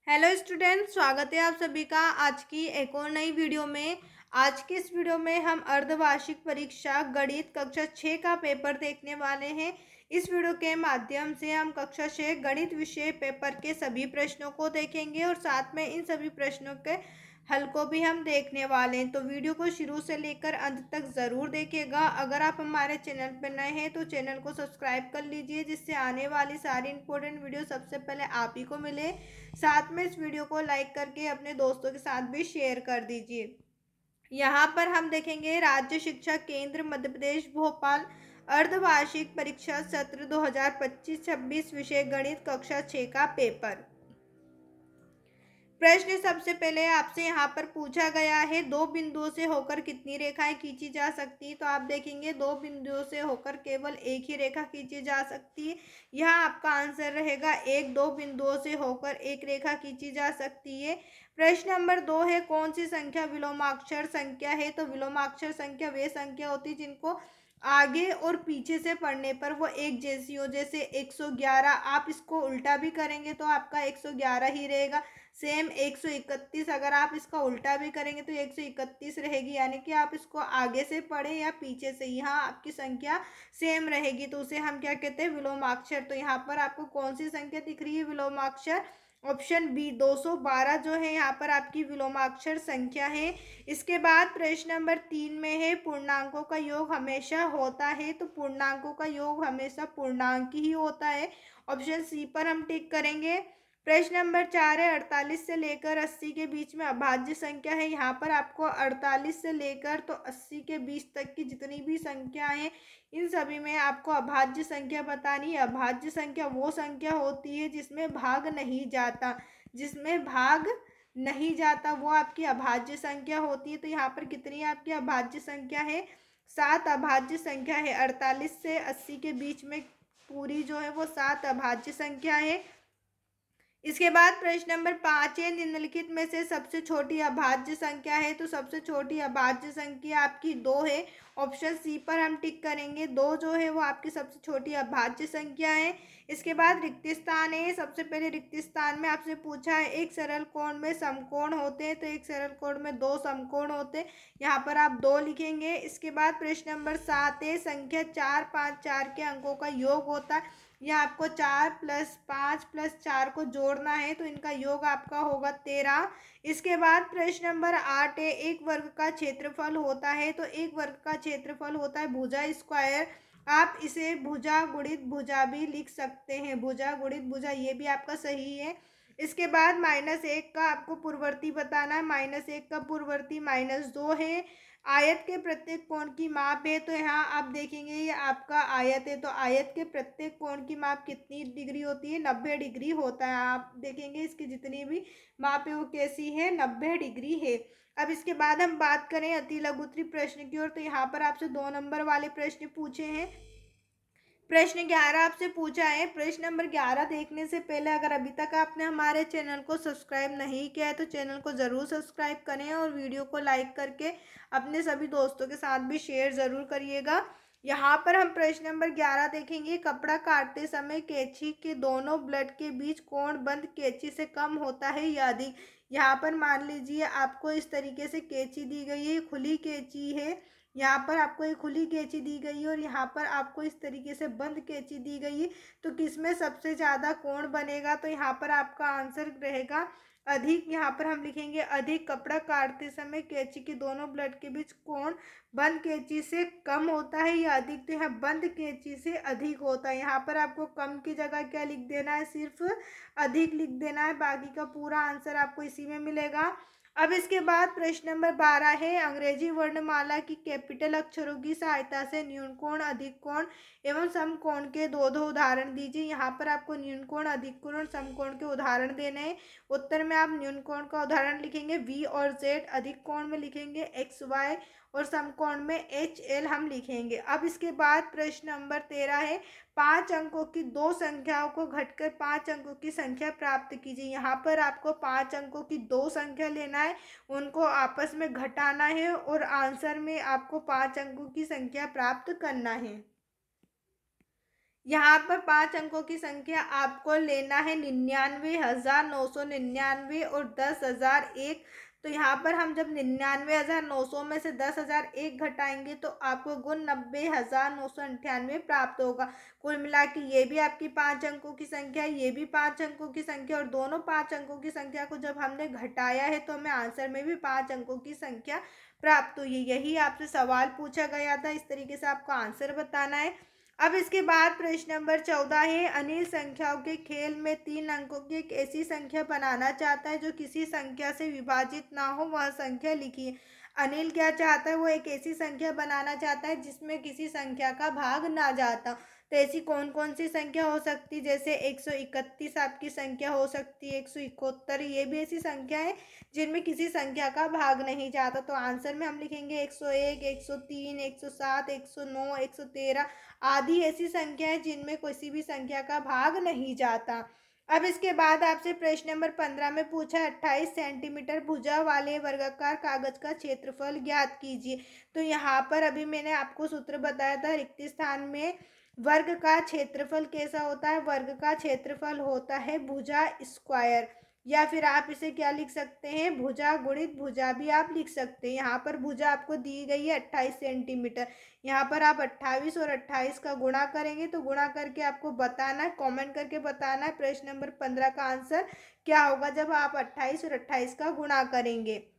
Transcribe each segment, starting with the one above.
Hello student, स्वागत है आप सभी का आज की एक और नई वीडियो में। आज की इस वीडियो में हम अर्धवार्षिक परीक्षा गणित कक्षा 6 का पेपर देखने वाले हैं। इस वीडियो के माध्यम से हम कक्षा 6 गणित विषय पेपर के सभी प्रश्नों को देखेंगे और साथ में इन सभी प्रश्नों के हल को भी हम देखने वाले हैं। तो वीडियो को शुरू से लेकर अंत तक ज़रूर देखिएगा। अगर आप हमारे चैनल पर नए हैं तो चैनल को सब्सक्राइब कर लीजिए, जिससे आने वाली सारी इंपॉर्टेंट वीडियो सबसे पहले आप ही को मिले। साथ में इस वीडियो को लाइक करके अपने दोस्तों के साथ भी शेयर कर दीजिए। यहाँ पर हम देखेंगे राज्य शिक्षा केंद्र मध्य प्रदेश भोपाल अर्धवार्षिक परीक्षा सत्र 2025-26 विषय गणित कक्षा 6 का पेपर। प्रश्न सबसे पहले आपसे यहाँ पर पूछा गया है, दो बिंदुओं से होकर कितनी रेखाएं खींची जा सकती है। तो आप देखेंगे दो बिंदुओं से होकर केवल एक ही रेखा खींची जा सकती है। यहाँ आपका आंसर रहेगा एक। दो बिंदुओं से होकर एक रेखा खींची जा सकती है। प्रश्न नंबर 2 है, कौन सी संख्या विलोमाक्षर संख्या है। तो विलोमाक्षर संख्या वे संख्या होती है जिनको आगे और पीछे से पढ़ने पर वो एक जैसी हो। जैसे 111, आप इसको उल्टा भी करेंगे तो आपका 111 ही रहेगा। सेम 131, अगर आप इसका उल्टा भी करेंगे तो 131 रहेगी। यानी कि आप इसको आगे से पढ़े या पीछे से, यहाँ आपकी संख्या सेम रहेगी तो उसे हम क्या कहते हैं, विलोमाक्षर। तो यहाँ पर आपको कौन सी संख्या दिख रही है, विलोमाक्षर। ऑप्शन बी 212 जो है यहाँ पर आपकी विलोमाक्षर संख्या है। इसके बाद प्रश्न नंबर 3 में है, पूर्णांकों का योग हमेशा होता है। तो पूर्णांकों का योग हमेशा पूर्णांक ही होता है। ऑप्शन सी पर हम टिक करेंगे। प्रश्न नंबर 4 है, 48 से लेकर 80 के बीच में अभाज्य संख्या है। यहाँ पर आपको 48 से लेकर तो 80 के बीच तक की जितनी भी संख्याएं हैं, इन सभी में आपको अभाज्य संख्या बतानी है। अभाज्य संख्या वो संख्या होती है जिसमें भाग नहीं जाता, जिसमें भाग नहीं जाता वो आपकी अभाज्य संख्या होती है। तो यहाँ पर कितनी आपकी अभाज्य संख्या है, 7 अभाज्य संख्या है। 48 से 80 के बीच में पूरी जो है वो 7 अभाज्य संख्या है। इसके बाद प्रश्न नंबर 5 है, निम्नलिखित में से सबसे छोटी अभाज्य संख्या है। तो सबसे छोटी अभाज्य संख्या आपकी 2 है। ऑप्शन सी पर हम टिक करेंगे। 2 जो है वो आपकी सबसे छोटी अभाज्य संख्या है। इसके बाद रिक्त स्थान है। सबसे पहले रिक्त स्थान में आपसे पूछा है, एक सरल कोण में समकोण होते हैं। तो एक सरल कोण में 2 समकोण होते हैं, यहाँ पर आप 2 लिखेंगे। इसके बाद प्रश्न नंबर 7 है, संख्या 4, 5, 4 के अंकों का योग होता है। यह आपको 4 + 5 + 4 को जोड़ना है, तो इनका योग आपका होगा 13। इसके बाद प्रश्न नंबर 8 है, एक वर्ग का क्षेत्रफल होता है। तो एक वर्ग का क्षेत्रफल होता है भुजा स्क्वायर। आप इसे भुजा गुणित भुजा भी लिख सकते हैं, भुजा गुणित भुजा, ये भी आपका सही है। इसके बाद -1 का आपको पूर्ववर्ती बताना है। -1 का पूर्ववर्ती -2 है। आयत के प्रत्येक कोण की माप है। तो यहाँ आप देखेंगे ये आपका आयत है, तो आयत के प्रत्येक कोण की माप कितनी डिग्री होती है, 90 डिग्री होता है। आप देखेंगे इसकी जितनी भी माप है वो कैसी है, 90 डिग्री है। अब इसके बाद हम बात करें अति लघुत्तरी प्रश्न की ओर। तो यहाँ पर आपसे 2 नंबर वाले प्रश्न पूछे हैं। प्रश्न 11 आपसे पूछा है। प्रश्न नंबर 11 देखने से पहले अगर अभी तक आपने हमारे चैनल को सब्सक्राइब नहीं किया है तो चैनल को ज़रूर सब्सक्राइब करें और वीडियो को लाइक करके अपने सभी दोस्तों के साथ भी शेयर ज़रूर करिएगा। यहाँ पर हम प्रश्न नंबर 11 देखेंगे, कपड़ा काटते समय कैंची के दोनों ब्लेड के बीच कोण बंद कैंची से कम होता है या अधिक। यहाँ पर मान लीजिए आपको इस तरीके से कैंची दी गई है, खुली कैंची है। यहाँ पर आपको एक खुली कैंची दी गई है और यहाँ पर आपको इस तरीके से बंद कैंची दी गई है। तो किसमें सबसे ज़्यादा कोण बनेगा, तो यहाँ पर आपका आंसर रहेगा अधिक। यहाँ पर हम लिखेंगे अधिक। कपड़ा काटते समय कैंची के दोनों ब्लेड के बीच कोण बंद कैंची से कम होता है या अधिक। तो यहाँ बंद कैंची से अधिक होता है। यहाँ पर आपको कम की जगह क्या लिख देना है, सिर्फ अधिक लिख देना है, बाकी का पूरा आंसर आपको इसी में मिलेगा। अब इसके बाद प्रश्न नंबर 12 है, अंग्रेजी वर्णमाला की कैपिटल अक्षरों की सहायता से न्यून कोण, अधिक कोण एवं समकोण के दो उदाहरण दीजिए। यहाँ पर आपको न्यून कोण, अधिक कोण और समकोण के उदाहरण देने हैं। उत्तर में आप न्यून कोण का उदाहरण लिखेंगे V और Z, अधिक कोण में लिखेंगे XY और समकोण में HL हम लिखेंगे। अब इसके बाद प्रश्न नंबर 13 है, 5 अंकों की दो संख्याओं को घटकर 5 अंकों की संख्या प्राप्त कीजिए। यहाँ पर आपको 5 अंकों की दो संख्या लेना है, उनको आपस में घटाना है और आंसर में आपको 5 अंकों की संख्या प्राप्त करना है। यहाँ पर 5 अंकों की संख्या आपको लेना है 99,999 और 10,001। तो यहाँ पर हम जब 99,900 में से 10,001 घटाएंगे तो आपको गुण 90,998 प्राप्त होगा। कुल मिला के ये भी आपकी 5 अंकों की संख्या है, ये भी 5 अंकों की संख्या, और दोनों 5 अंकों की संख्या को जब हमने घटाया है तो हमें आंसर में भी 5 अंकों की संख्या प्राप्त हुई है। यही आपसे सवाल पूछा गया था, इस तरीके से आपको आंसर बताना है। अब इसके बाद प्रश्न नंबर 14 है, अनिल संख्याओं के खेल में 3 अंकों की एक ऐसी संख्या बनाना चाहता है जो किसी संख्या से विभाजित ना हो, वह संख्या लिखिए। अनिल क्या चाहता है, वो एक ऐसी संख्या बनाना चाहता है जिसमें किसी संख्या का भाग ना जाता। तो ऐसी कौन कौन सी संख्या हो सकती, जैसे 131 आपकी संख्या हो सकती है, 171, ये भी ऐसी संख्या है जिनमें किसी संख्या का भाग नहीं जाता। तो आंसर में हम लिखेंगे 101, 103, 107, 109, 113 आदि ऐसी संख्या है जिनमें किसी भी संख्या का भाग नहीं जाता। अब इसके बाद आपसे प्रश्न नंबर 15 में पूछा 28 सेंटीमीटर भुजा वाले वर्गाकार कागज का क्षेत्रफल ज्ञात कीजिए। तो यहाँ पर अभी मैंने आपको सूत्र बताया था, रिक्त स्थान में वर्ग का क्षेत्रफल कैसा होता है, वर्ग का क्षेत्रफल होता है भुजा स्क्वायर, या फिर आप इसे क्या लिख सकते हैं, भुजा गुणित भुजा भी आप लिख सकते हैं। यहाँ पर भुजा आपको दी गई है 28 सेंटीमीटर, यहाँ पर आप 28 और 28 का गुणा करेंगे, तो गुणा करके आपको बताना है, कमेंट करके बताना है प्रश्न नंबर 15 का आंसर क्या होगा जब आप 28 और 28 का गुणा करेंगे।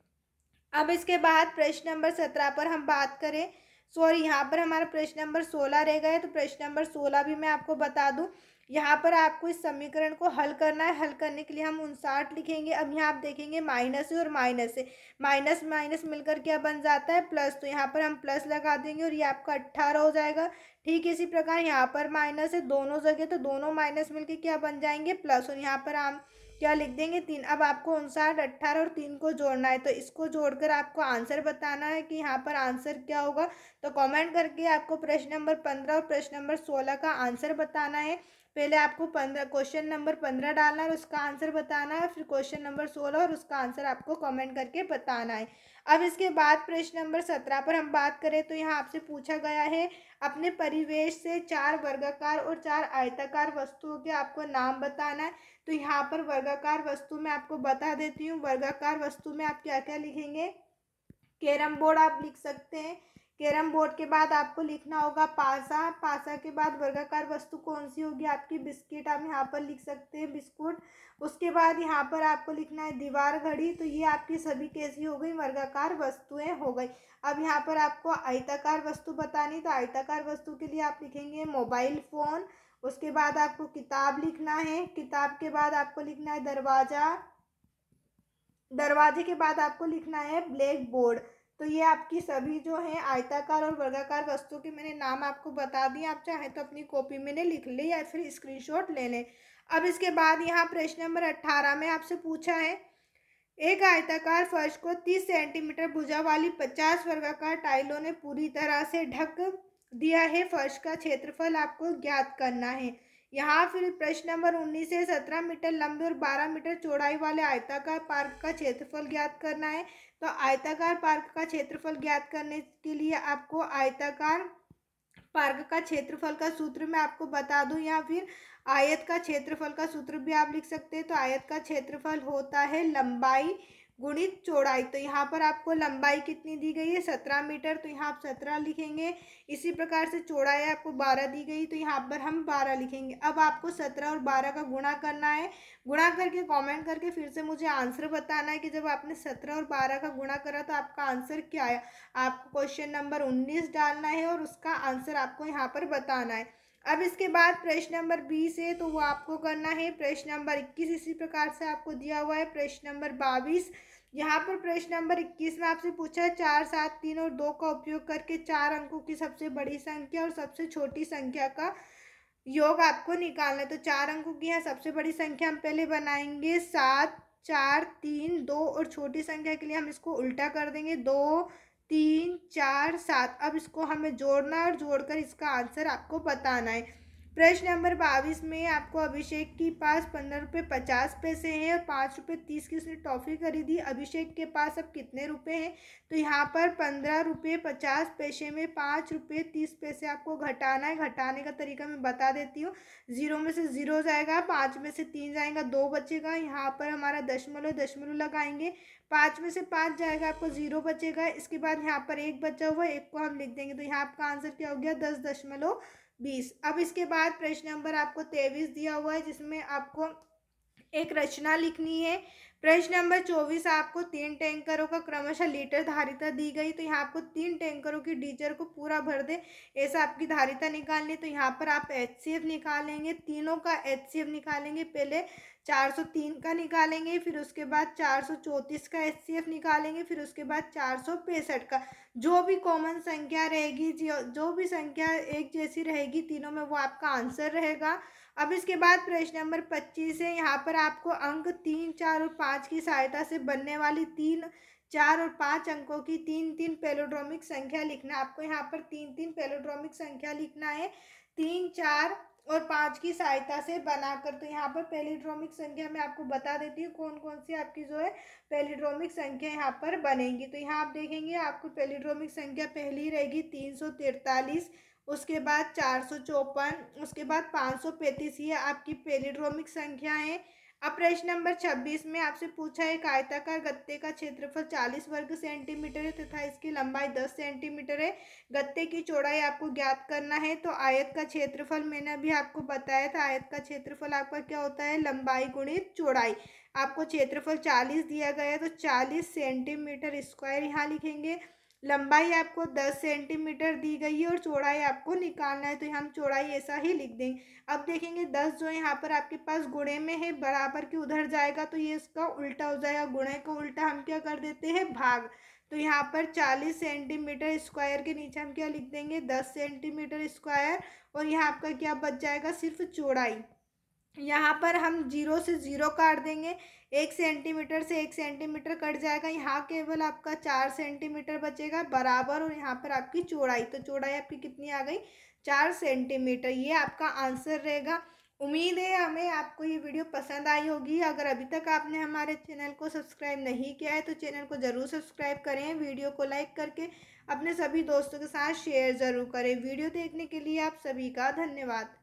अब इसके बाद प्रश्न नंबर 17 पर हम बात करें, सॉरी यहाँ पर हमारा प्रश्न नंबर 16 रह गया है, तो प्रश्न नंबर 16 भी मैं आपको बता दूं। यहाँ पर आपको इस समीकरण को हल करना है, हल करने के लिए हम 59 लिखेंगे। अब यहाँ आप देखेंगे माइनस है और माइनस है, माइनस माइनस मिलकर क्या बन जाता है, प्लस। तो यहाँ पर हम प्लस लगा देंगे और ये आपका 18 हो जाएगा। ठीक इसी प्रकार यहाँ पर माइनस है दोनों जगह, तो दोनों माइनस मिलकर क्या बन जाएंगे, प्लस, और यहाँ पर हम क्या लिख देंगे 3। अब आपको 59, 18 और 3 को जोड़ना है, तो इसको जोड़कर आपको आंसर बताना है कि यहाँ पर आंसर क्या होगा। तो कमेंट करके आपको प्रश्न नंबर 15 और प्रश्न नंबर 16 का आंसर बताना है। पहले आपको 15 क्वेश्चन नंबर 15 डालना है और उसका आंसर बताना है, फिर क्वेश्चन नंबर 16 और उसका आंसर आपको कमेंट करके बताना है। अब इसके बाद प्रश्न नंबर 17 पर हम बात करें, तो यहाँ आपसे पूछा गया है अपने परिवेश से 4 वर्गाकार और 4 आयताकार वस्तुओं के आपको नाम बताना है। तो यहाँ पर वर्गाकार वस्तु में आपको बता देती हूँ, वर्गाकार वस्तु में आप क्या क्या लिखेंगे, कैरम बोर्ड आप लिख सकते हैं। कैरम बोर्ड के बाद आपको लिखना होगा पासा, पासा के बाद वर्गाकार वस्तु कौन सी होगी आपकी, बिस्किट, आप यहाँ पर लिख सकते हैं बिस्कुट। उसके बाद यहाँ पर आपको लिखना है दीवार घड़ी। तो ये आपकी सभी कैसी हो गई, वर्गाकार वस्तुएं हो गई। अब यहाँ पर आपको आयताकार वस्तु बतानी, तो आयताकार वस्तु के लिए आप लिखेंगे मोबाइल फोन। उसके बाद आपको किताब लिखना है, किताब के बाद आपको लिखना है दरवाजा, दरवाजे के बाद आपको लिखना है ब्लैक बोर्ड। तो ये आपकी सभी जो है आयताकार और वर्गाकार वस्तुओं के मैंने नाम आपको बता दिए, आप चाहे तो अपनी कॉपी में लिख ले या फिर स्क्रीनशॉट ले लें। अब इसके बाद यहाँ प्रश्न नंबर 18 में आपसे पूछा है, एक आयताकार फर्श को 30 सेंटीमीटर भुजा वाली 50 वर्गाकार टाइलों ने पूरी तरह से ढक दिया है, फर्श का क्षेत्रफल आपको ज्ञात करना है। यहाँ फिर प्रश्न नंबर 19 से 17 मीटर लंबे और 12 मीटर चौड़ाई वाले आयताकार पार्क का क्षेत्रफल ज्ञात करना है। तो आयताकार पार्क का क्षेत्रफल ज्ञात करने के लिए आपको आयताकार पार्क का क्षेत्रफल का सूत्र मैं आपको बता दूं, या फिर आयत का क्षेत्रफल का सूत्र भी आप लिख सकते हैं। तो आयत का क्षेत्रफल होता है लंबाई गुणित चौड़ाई। तो यहाँ पर आपको लंबाई कितनी दी गई है, 17 मीटर, तो यहाँ आप 17 लिखेंगे। इसी प्रकार से चौड़ाई आपको 12 दी गई, तो यहाँ पर हम 12 लिखेंगे। अब आपको 17 और 12 का गुणा करना है, गुणा करके कमेंट करके फिर से मुझे आंसर बताना है कि जब आपने 17 और 12 का गुणा करा तो आपका आंसर क्या आया। आपको क्वेश्चन नंबर 19 डालना है और उसका आंसर आपको यहाँ पर बताना है। अब इसके बाद प्रश्न नंबर 20 है, तो वो आपको करना है। प्रश्न नंबर 21 इसी प्रकार से आपको दिया हुआ है। प्रश्न नंबर 22, यहाँ पर प्रश्न नंबर 21 में आपसे पूछा है 4, 7, 3 और 2 का उपयोग करके 4 अंकों की सबसे बड़ी संख्या और सबसे छोटी संख्या का योग आपको निकालना है। तो 4 अंकों की यहाँ सबसे बड़ी संख्या हम पहले बनाएंगे 7, 4, 3, 2, और छोटी संख्या के लिए हम इसको उल्टा कर देंगे 2, 3, 4, 7। अब इसको हमें जोड़ना है और जोड़कर इसका आंसर आपको बताना है। प्रश्न नंबर 22 में आपको अभिषेक के पास 15 रुपये 50 पैसे हैं और 5 रुपये 30 की उसने टॉफ़ी खरीदी। अभिषेक के पास अब कितने रुपए हैं? तो यहाँ पर 15 रुपये 50 पैसे में 5 रुपये 30 पैसे आपको घटाना है। घटाने का तरीका मैं बता देती हूँ। 0 में से 0 जाएगा, 5 में से 3 जाएगा, 2 बचेगा। यहाँ पर हमारा दशमलव दशमलव लगाएंगे, 5 में से 5 जाएगा, आपको 0 बचेगा। इसके बाद यहाँ पर 1 बचा हुआ है, 1 को हम लिख देंगे। तो यहाँ आपका आंसर क्या हो गया? 10.20। अब इसके बाद प्रश्न नंबर आपको 23 दिया हुआ है, जिसमें आपको एक रचना लिखनी है। प्रश्न नंबर 24 आपको 3 टैंकरों का क्रमशः लीटर धारिता दी गई। तो यहाँ आपको 3 टैंकरों की डीजल को पूरा भर दे, ऐसा आपकी धारिता निकालनी है। तो यहाँ पर आप HCF निकालेंगे, तीनों का HCF निकालेंगे। पहले 403 का निकालेंगे, फिर उसके बाद 434 का HCF निकालेंगे, फिर उसके बाद 465 का। जो भी कॉमन संख्या रहेगी, जो भी संख्या एक जैसी रहेगी तीनों में, वो आपका आंसर रहेगा। अब इसके बाद प्रश्न नंबर 25 है। यहाँ पर आपको अंक 3, 4 और 5 की सहायता से बनने वाली 3, 4 और 5 अंकों की 3-3 पैलिंड्रोमिक संख्या लिखना है। आपको यहाँ पर 3-3 पैलिंड्रोमिक संख्या लिखना है, 3, 4 और 5 की सहायता से बनाकर। तो यहाँ पर पैलिंड्रोमिक संख्या मैं आपको बता देती हूँ कौन कौन सी आपकी जो है पैलिंड्रोमिक संख्या यहाँ पर बनेंगी। तो यहाँ आप देखेंगे, आपको पैलिंड्रोमिक संख्या पहली रहेगी 343, उसके बाद 454, उसके बाद 535। ये आपकी पैलिंड्रोमिक संख्या है। अब प्रश्न नंबर 26 में आपसे पूछा है, एक आयताकार गत्ते का क्षेत्रफल 40 वर्ग सेंटीमीटर है तथा इसकी लंबाई 10 सेंटीमीटर है। गत्ते की चौड़ाई आपको ज्ञात करना है। तो आयत का क्षेत्रफल मैंने अभी आपको बताया था, आयत का क्षेत्रफल आपका क्या होता है? लंबाई गुणित चौड़ाई। आपको क्षेत्रफल 40 दिया गया है, तो 40 सेंटीमीटर स्क्वायर यहाँ लिखेंगे। लंबाई आपको 10 सेंटीमीटर दी गई है और चौड़ाई आपको निकालना है, तो हम चौड़ाई ऐसा ही लिख देंगे। अब देखेंगे 10 जो यहाँ पर आपके पास गुणे में है, बराबर के उधर जाएगा, तो ये इसका उल्टा हो जाएगा। गुणे का उल्टा हम क्या कर देते हैं? भाग। तो यहाँ पर 40 सेंटीमीटर स्क्वायर के नीचे हम क्या लिख देंगे? 10 सेंटीमीटर स्क्वायर। और यहाँ आपका क्या बच जाएगा? सिर्फ चौड़ाई। यहाँ पर हम 0 से 0 काट देंगे, 1 सेंटीमीटर से 1 सेंटीमीटर कट जाएगा। यहाँ केवल आपका 4 सेंटीमीटर बचेगा बराबर, और यहाँ पर आपकी चौड़ाई, तो चौड़ाई आपकी कितनी आ गई? 4 सेंटीमीटर। ये आपका आंसर रहेगा। उम्मीद है हमें आपको ये वीडियो पसंद आई होगी। अगर अभी तक आपने हमारे चैनल को सब्सक्राइब नहीं किया है तो चैनल को ज़रूर सब्सक्राइब करें। वीडियो को लाइक करके अपने सभी दोस्तों के साथ शेयर ज़रूर करें। वीडियो देखने के लिए आप सभी का धन्यवाद।